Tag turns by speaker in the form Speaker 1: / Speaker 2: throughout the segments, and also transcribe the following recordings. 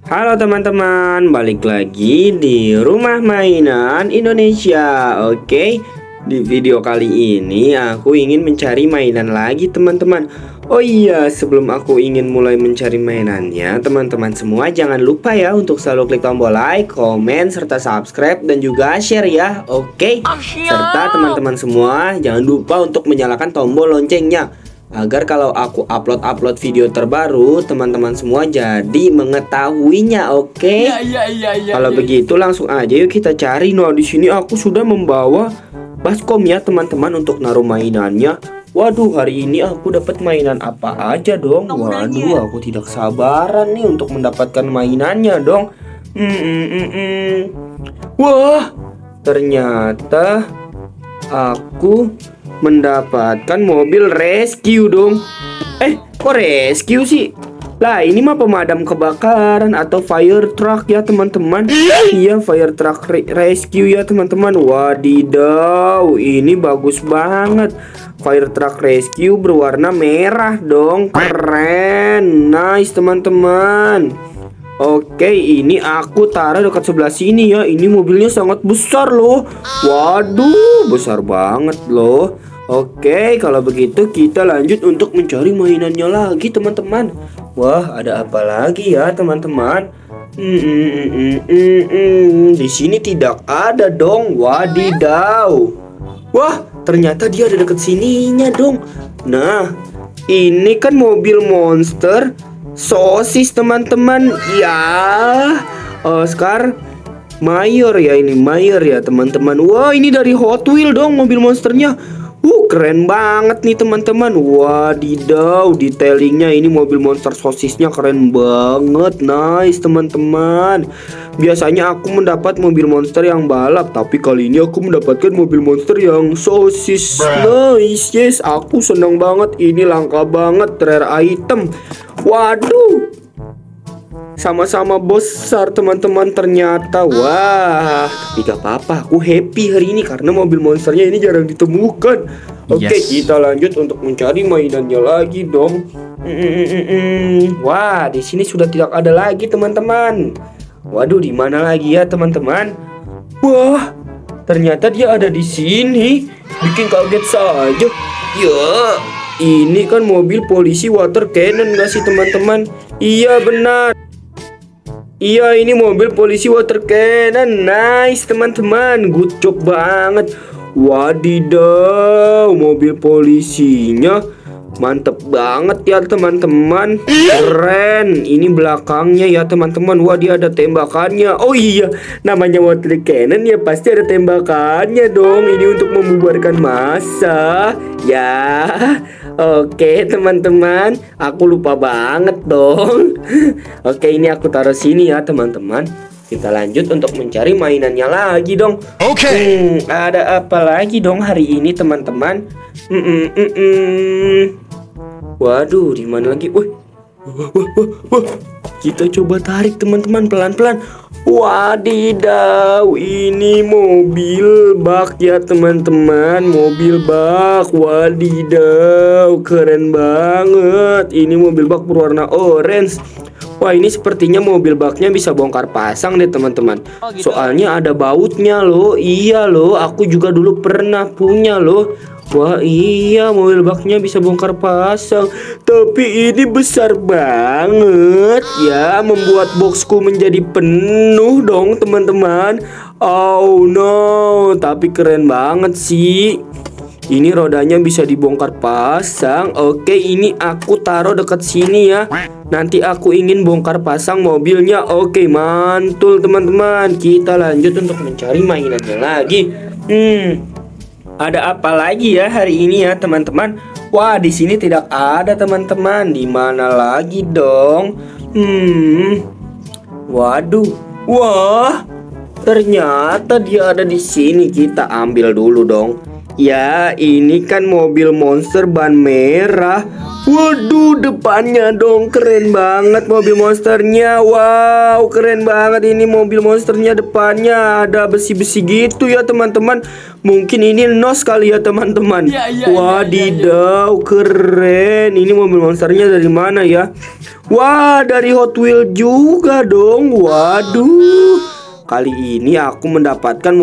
Speaker 1: Halo teman-teman, balik lagi di Rumah Mainan Indonesia. Oke, di video kali ini aku ingin mencari mainan lagi teman-teman. Oh iya, sebelum aku ingin mulai mencari mainannya, teman-teman semua jangan lupa ya untuk selalu klik tombol like, komen, serta subscribe dan juga share ya. Oke, serta teman-teman semua jangan lupa untuk menyalakan tombol loncengnya, agar kalau aku upload video terbaru, teman-teman semua jadi mengetahuinya, oke? Kalau begitu langsung aja yuk kita cari. Nah, di sini aku sudah membawa baskom ya teman-teman untuk naruh mainannya. Waduh, hari ini aku dapat mainan apa aja dong? Waduh, aku tidak sabaran nih untuk mendapatkan mainannya dong. Wah, ternyata aku mendapatkan mobil rescue dong. Kok rescue sih? Lah, ini mah pemadam kebakaran atau fire truck ya teman-teman. Iya, fire truck rescue ya teman-teman. Wadidaw, ini bagus banget. Fire truck rescue berwarna merah dong. Keren. Nice teman-teman. Oke, ini aku taruh dekat sebelah sini ya. Ini mobilnya sangat besar loh. Waduh, besar banget loh. Oke, kalau begitu kita lanjut untuk mencari mainannya lagi teman-teman. Wah, ada apa lagi ya teman-teman? Di sini tidak ada dong. Wadidaw. Wah, ternyata dia ada dekat sininya dong. Nah, ini kan mobil monster sosis teman-teman. Ya, Oscar Mayor ya, ini Mayor ya teman-teman. Wah, ini dari Hot Wheels dong mobil monsternya. Keren banget nih teman-teman. Wadidaw, detailingnya ini mobil monster sosisnya keren banget. Nice teman-teman. Biasanya aku mendapat mobil monster yang balap, tapi kali ini aku mendapatkan mobil monster yang sosis. Nice, yes, aku senang banget. Ini langka banget, rare item. Waduh, sama-sama besar teman-teman ternyata. Wah, tapi gak apa-apa, aku happy hari ini karena mobil monsternya ini jarang ditemukan. Oke, kita lanjut untuk mencari mainannya lagi dong. Wah, di sini sudah tidak ada lagi teman-teman. Waduh, di mana lagi ya teman-teman? Wah, ternyata dia ada di sini. Bikin kaget saja. Ya, ini kan mobil polisi water cannon gak sih teman-teman? Iya benar. Iya, ini mobil polisi water cannon. Nice teman-teman, good job banget. Wadidaw, mobil polisinya mantep banget ya teman-teman. Keren. Ini belakangnya ya teman-teman. Wah, dia ada tembakannya. Oh iya, namanya water cannon ya pasti ada tembakannya dong. Ini untuk membubarkan massa. Ya, oke teman-teman, aku lupa banget dong. Oke, ini aku taruh sini ya teman-teman. Kita lanjut untuk mencari mainannya lagi dong. Oke. Ada apa lagi dong hari ini teman-teman? Waduh, di mana lagi? Wah. Kita coba tarik teman-teman pelan-pelan. Wadidaw, ini mobil bak ya teman-teman. Mobil bak. Wadidaw, keren banget. Ini mobil bak berwarna orange. Wah, ini sepertinya mobil baknya bisa bongkar pasang deh teman-teman. Soalnya ada bautnya loh. Iya loh, aku juga dulu pernah punya loh. Wah iya, mobil baknya bisa bongkar pasang. Tapi ini besar banget ya, membuat boxku menjadi penuh dong teman-teman. Oh no, tapi keren banget sih. Ini rodanya bisa dibongkar pasang. Oke, ini aku taruh dekat sini ya. Nanti aku ingin bongkar pasang mobilnya. Oke, mantul teman-teman. Kita lanjut untuk mencari mainannya lagi. Ada apa lagi ya hari ini ya teman-teman? Wah, di sini tidak ada teman-teman. Di mana lagi dong? Waduh. Wah, Ternyata dia ada di sini. Kita ambil dulu dong. Ya, ini kan mobil monster ban merah. Waduh, depannya dong keren banget mobil monsternya. Wow, keren banget ini mobil monsternya. Depannya ada besi-besi gitu ya teman-teman. Mungkin ini nos kali ya teman-teman. Wadidaw, keren. Ini mobil monsternya dari mana ya? Wah, dari Hot Wheels juga dong. Waduh, kali ini aku mendapatkan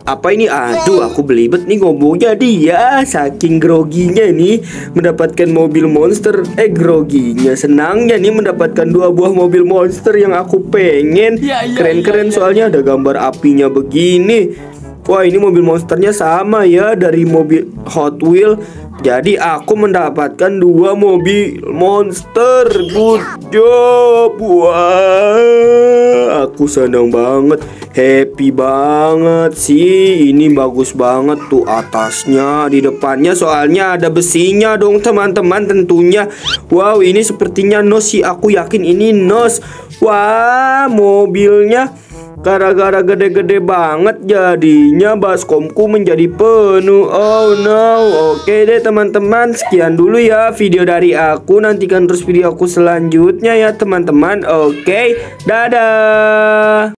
Speaker 1: apa ini? Aduh, aku belibet nih ngomongnya dia. Saking groginya nih mendapatkan mobil monster. Groginya, senangnya nih mendapatkan 2 buah mobil monster yang aku pengen. Keren-keren soalnya ada gambar apinya begini. Wah, ini mobil monsternya sama ya dari mobil Hot Wheels. Jadi aku mendapatkan 2 mobil monster. Good job. Wah, aku senang banget, happy banget sih. Ini bagus banget tuh atasnya, di depannya soalnya ada besinya dong teman-teman tentunya. Wow, ini sepertinya nos sih, aku yakin ini nos. Wah, mobilnya gara-gara gede-gede banget jadinya baskomku menjadi penuh. Oh no. Oke deh teman-teman, sekian dulu ya video dari aku. Nantikan terus video aku selanjutnya ya teman-teman. Oke, dadah.